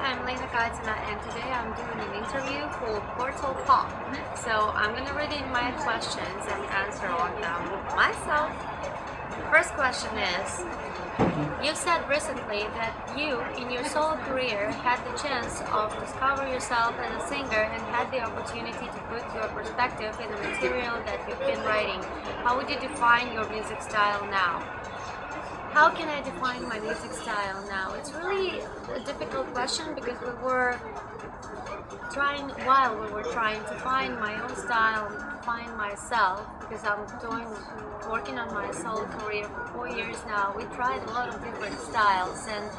I'm Lena Katina and today I'm doing an interview for Portal Pop. So I'm gonna read in my questions and answer on them myself. First question is, you said recently that you, in your solo career, had the chance of discover yourself as a singer and had the opportunity to put your perspective in the material that you've been writing. How would you define your music style now? How can I define my music style now? It's really a difficult question because while we were trying to find my own style, find myself, because I'm working on my solo career for 4 years now. We tried a lot of different styles, and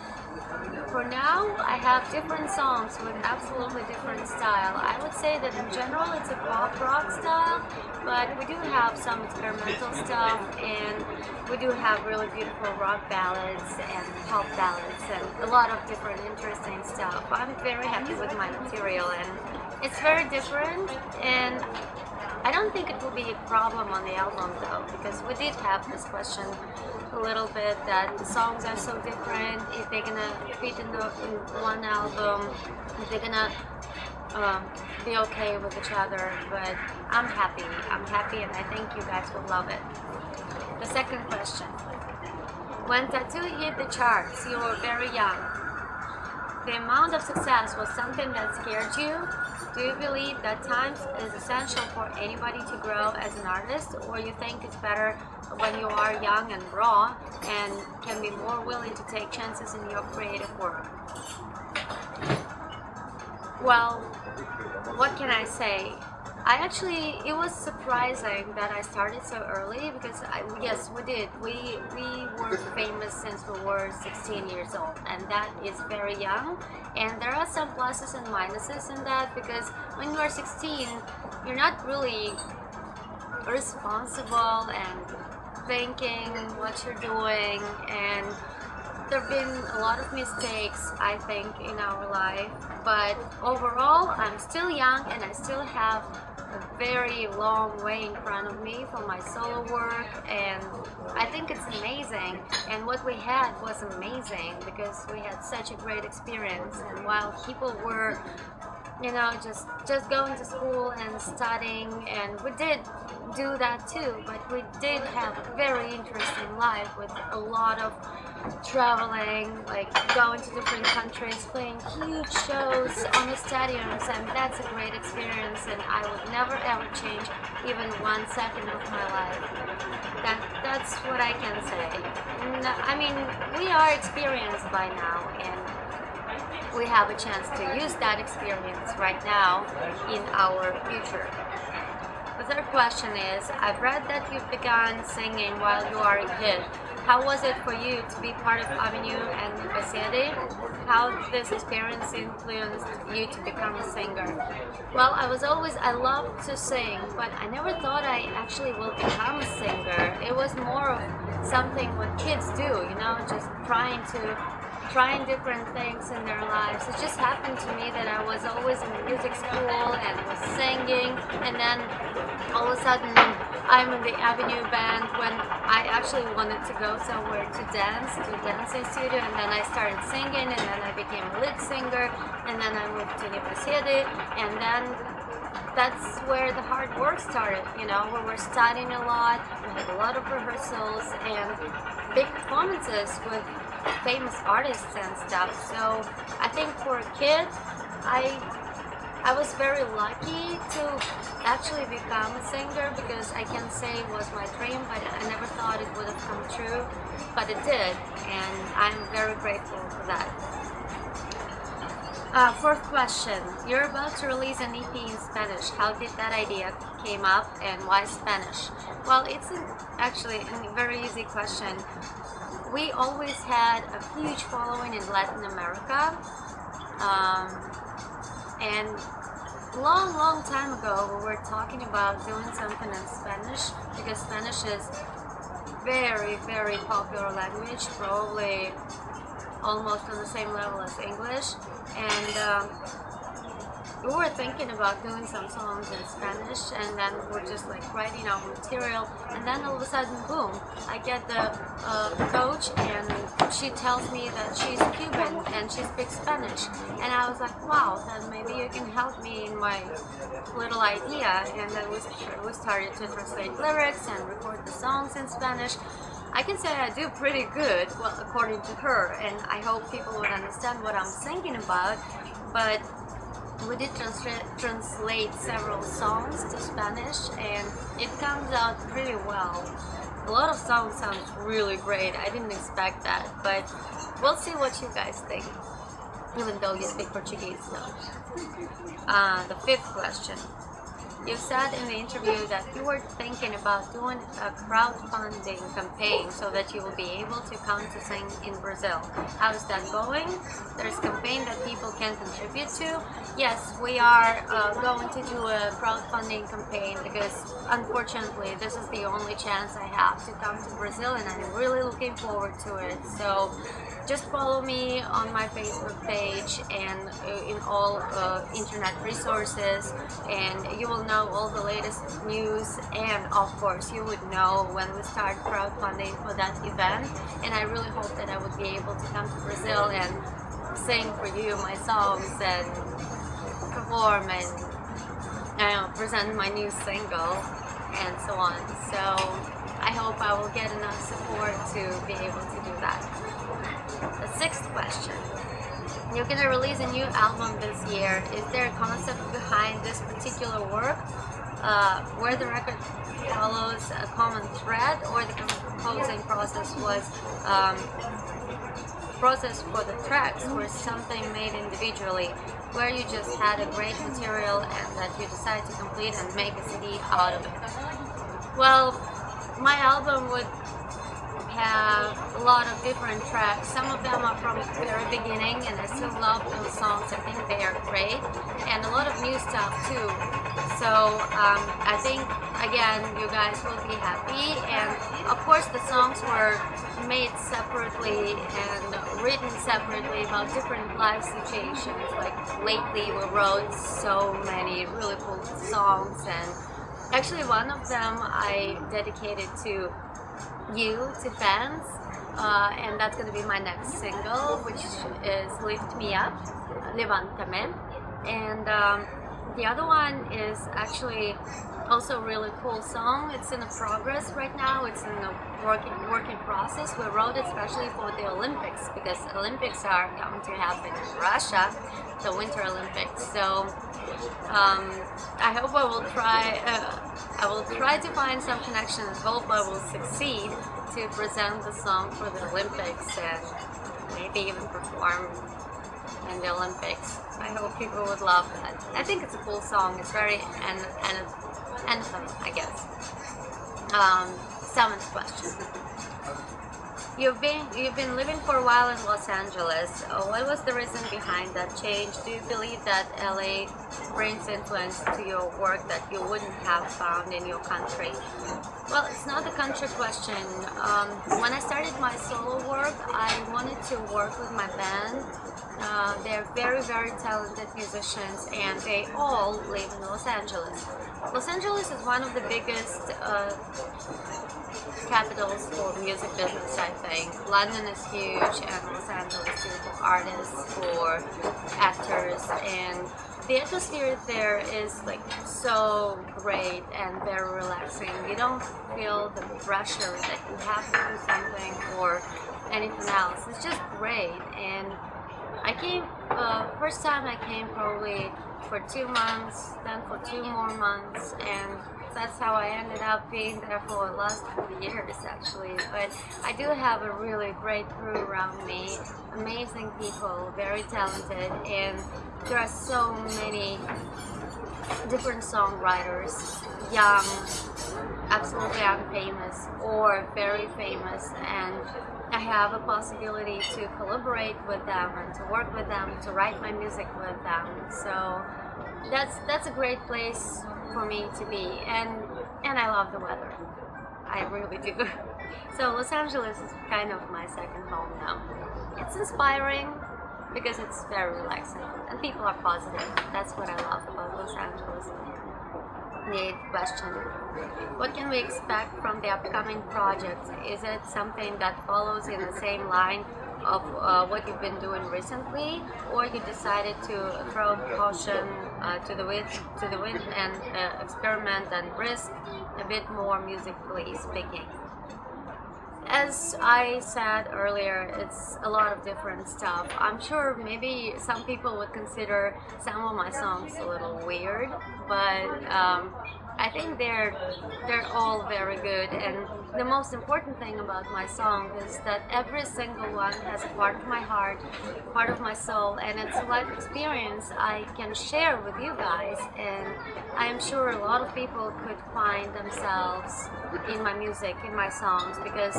for now I have different songs with absolutely different style. I would say that in general it's a pop rock style, but we do have some experimental stuff, and we do have really beautiful rock ballads and pop ballads and a lot of different interesting stuff. I'm very happy with my material and it's very different, and I don't think it will be a problem on the album though, because we did have this question a little bit that the songs are so different, if they're gonna fit in one album, if they're gonna be okay with each other. But I'm happy and I think you guys will love it. The second question, when T.A.T.u hit the charts, you were very young. The amount of success was something that scared you? Do you believe that time is essential for anybody to grow as an artist, or you think it's better when you are young and raw and can be more willing to take chances in your creative work? Well, what can I say? It was surprising that I started so early because yes, we did. We were famous since we were 16 years old, and that is very young. And there are some pluses and minuses in that, because when you are 16, you're not really responsible and thinking what you're doing, and there have been a lot of mistakes, I think, in our life. But overall, I'm still young and I still have a very long way in front of me for my solo work, and I think it's amazing. And what we had was amazing because we had such a great experience, and while people were just going to school and studying, and we did do that too, but we did have a very interesting life with a lot of traveling, like going to different countries, playing huge shows on the stadiums, and that's a great experience, and I would never ever change even 1 second of my life. That's what I can say. I mean, we are experienced by now, and we have a chance to use that experience right now in our future. The third question is, I've read that you've begun singing while you are a kid. How was it for you to be part of Avenue and Besiede? How did this experience influence you to become a singer? Well, I loved to sing, but I never thought I actually will become a singer. It was more of something what kids do, just trying different things in their lives. It just happened to me that I was always in music school and was singing, and then all of a sudden I'm in the Avenue band when I actually wanted to go somewhere to dancing studio, and then I started singing, and then I became a lead singer, and then I moved to University, and then that's where the hard work started. We were studying a lot, we had a lot of rehearsals and big performances with famous artists and stuff. So I think for a kid, I was very lucky to actually become a singer, because I can say it was my dream, but I never thought it would have come true, but it did, and I'm very grateful for that. Fourth question, you're about to release an EP in Spanish. How did that idea came up, and why Spanish? Well, it's actually a very easy question. We always had a huge following in Latin America, and long time ago we were talking about doing something in Spanish, because Spanish is very popular language, probably almost on the same level as English, and we were thinking about doing some songs in Spanish, and then we're just like writing our material, and then all of a sudden, boom, I get the coach, and she tells me that she's Cuban and she speaks Spanish, and I was like, wow, then maybe you can help me in my little idea. And then we started to translate lyrics and record the songs in Spanish. I can say I do pretty good, well, according to her, and I hope people would understand what I'm thinking about. But we did translate several songs to Spanish, and it comes out pretty well. A lot of songs sound really great. I didn't expect that, but we'll see what you guys think, even though you speak Portuguese. So, the fifth question. You said in the interview that you were thinking about doing a crowdfunding campaign so that you will be able to come to sing in Brazil. How is that going? There's a campaign that people can contribute to. Yes, we are going to do a crowdfunding campaign because unfortunately this is the only chance I have to come to Brazil, and I'm really looking forward to it. So just follow me on my Facebook page and in all internet resources, and you will know all the latest news, and of course you would know when we start crowdfunding for that event. And I really hope that I would be able to come to Brazil and sing for you my songs and perform and present my new single and so on. So I hope I will get enough support to be able to do that. The sixth question. You're going to release a new album this year. Is there a concept behind this particular work where the record follows a common thread, or the composing process was process for the tracks or something made individually, where you just had a great material and that you decided to complete and make a CD out of it? Well, my album would have a lot of different tracks. Some of them are from the very beginning, and I still love those songs. I think they are great, and a lot of new stuff too. So I think again you guys will be happy. And of course the songs were made separately and written separately about different life situations. Like lately we wrote so many really cool songs, and actually one of them I dedicated to you, to fans, and that's going to be my next single, which is Lift Me Up, Levanta-me. And the other one is actually also a really cool song. It's in a progress right now. It's in a working process. We wrote it especially for the Olympics, because Olympics are going to happen in Russia, the Winter Olympics. So I hope I will try. I will try to find some connection and hope I will succeed to present the song for the Olympics and maybe even perform in the Olympics. I hope people would love that. I think it's a cool song. It's very anthem, I guess. Seventh question. You've been living for a while in Los Angeles. What was the reason behind that change? Do you believe that LA brings influence to your work that you wouldn't have found in your country? Well, it's not a country question. When I started my solo work, I wanted to work with my band. They're very, very talented musicians, and they all live in Los Angeles. Los Angeles is one of the biggest capitals for music business, I think. London is huge, and Los Angeles too, for artists, for actors, and the atmosphere there is like so great and very relaxing. You don't feel the pressure that you have to do something or anything else. It's just great. And I came, first time I came probably for 2 months, then for 2 more months, and that's how I ended up being there for the last 4 years actually. But I do have a really great crew around me, amazing people, very talented, and there are so many different songwriters, young, absolutely unfamous, or very famous, and I have a possibility to collaborate with them and to work with them, to write my music with them. So that's a great place for me to be, and I love the weather. I really do. So Los Angeles is kind of my second home now. It's inspiring because it's very relaxing and people are positive. That's what I love about Los Angeles. The eighth question: what can we expect from the upcoming project? Is it something that follows in the same line of what you've been doing recently, or you decided to throw caution to the wind and experiment and risk a bit more musically speaking? As I said earlier, it's a lot of different stuff. I'm sure maybe some people would consider some of my songs a little weird, but I think they're all very good. And the most important thing about my song is that every single one has a part of my heart, part of my soul, and it's a life experience I can share with you guys. And I am sure a lot of people could find themselves in my music, in my songs, because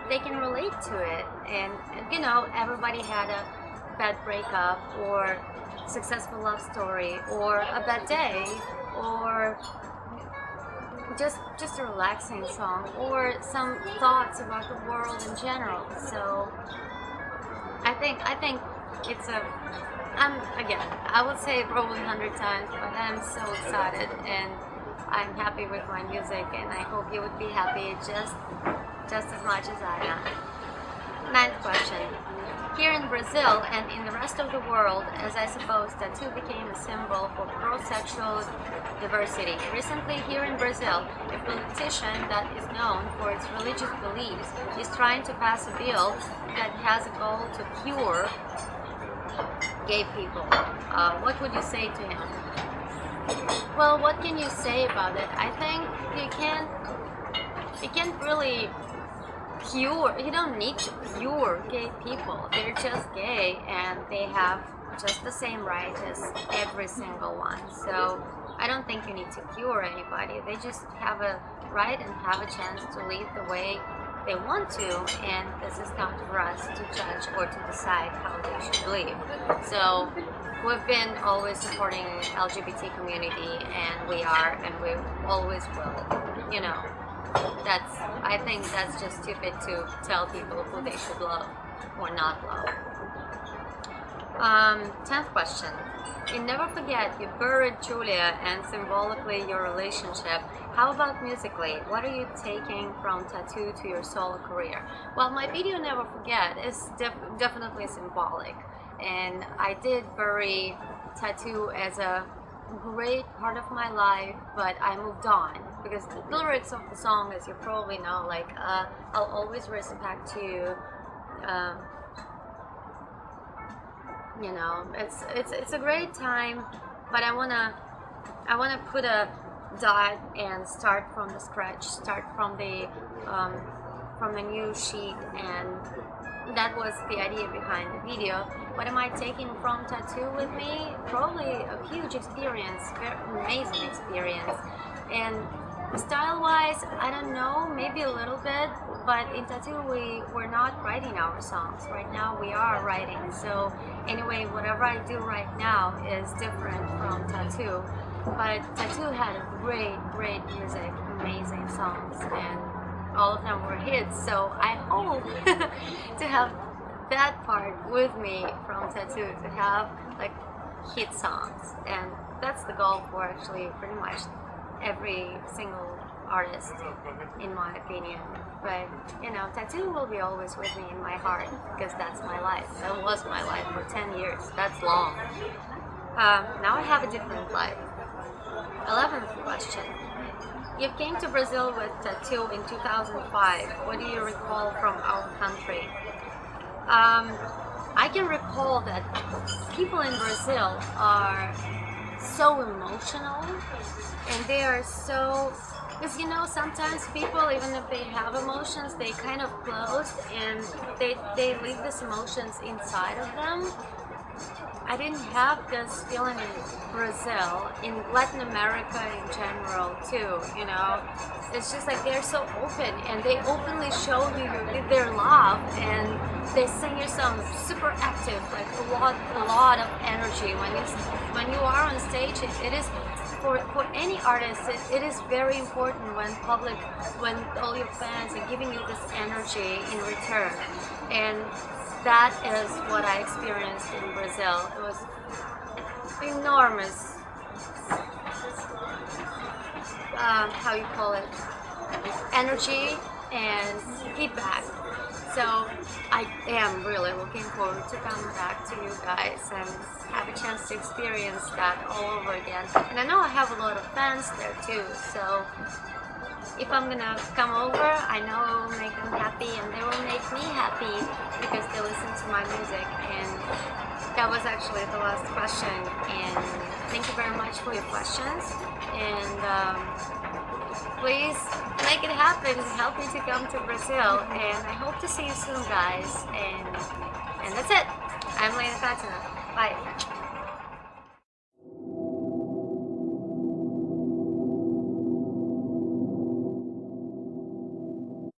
they can relate to it. And you know, everybody had a bad breakup or successful love story or a bad day or just a relaxing song or some thoughts about the world in general. So I think it's again, I would say probably 100 times, but I'm so excited and I'm happy with my music, and I hope you would be happy just as much as I am. Ninth question: here in Brazil and in the rest of the world, as I suppose T.A.T.u became a symbol for pro-sexual diversity. Recently here in Brazil, a politician that is known for its religious beliefs is trying to pass a bill that has a goal to cure gay people. What would you say to him? Well, what can you say about it? I think you can't really cure, you don't need to cure gay people. They're just gay and they have just the same rights as every single one. So I don't think you need to cure anybody. They just have a right and have a chance to live the way they want to, and this is not for us to judge or to decide how they should live. So we've been always supporting LGBT community, and we are, and we always will. You know, I think that's just stupid to tell people who they should love or not love. 10th question. In Never Forget, you buried Julia and symbolically your relationship. How about musically? What are you taking from T.A.T.u to your solo career? Well, my video Never Forget is definitely symbolic, and I did bury T.A.T.u as a great part of my life, but I moved on because the lyrics of the song, as you probably know, like I'll always respect you. You know, it's a great time, but I wanna put a dot and start from the scratch, start from the new sheet, and that was the idea behind the video. What am I taking from T.A.T.u with me? Probably a huge experience, very amazing experience. And style-wise, I don't know, maybe a little bit, but in T.A.T.u we're not writing our songs. Right now we are writing. So anyway, whatever I do right now is different from T.A.T.u. But T.A.T.u had a great music, amazing songs, and all of them were hits. So I hope to have that part with me from T.A.T.u, to have like hit songs, and that's the goal for actually pretty much every single artist, in my opinion. But you know, T.A.T.u will be always with me in my heart because that's my life. That was my life for 10 years. That's long. Now I have a different life. 11th question. You came to Brazil with T.A.T.u in 2005. What do you recall from our country? I can recall that people in Brazil are so emotional, and they are so, because you know, sometimes people, even if they have emotions, they kind of closed and they leave these emotions inside of them. I didn't have this feeling in Brazil, in Latin America in general too, you know. It's just like they're so open, and they openly show you their love, and they sing your songs super active, like a lot of energy. When you are on stage, it is for any artist, it is very important when all your fans are giving you this energy in return. And that is what I experienced in Brazil. It was enormous, how you call it, energy and feedback. So I am really looking forward to come back to you guys and have a chance to experience that all over again. And I know I have a lot of fans there too, so if I'm gonna come over, I know it will make them happy and they will make me happy because they listen to my music. And that was actually the last question, and thank you very much for your questions, and please make it happen, help me to come to Brazil, and I hope to see you soon, guys. And that's it. I'm Lena Katina. Bye.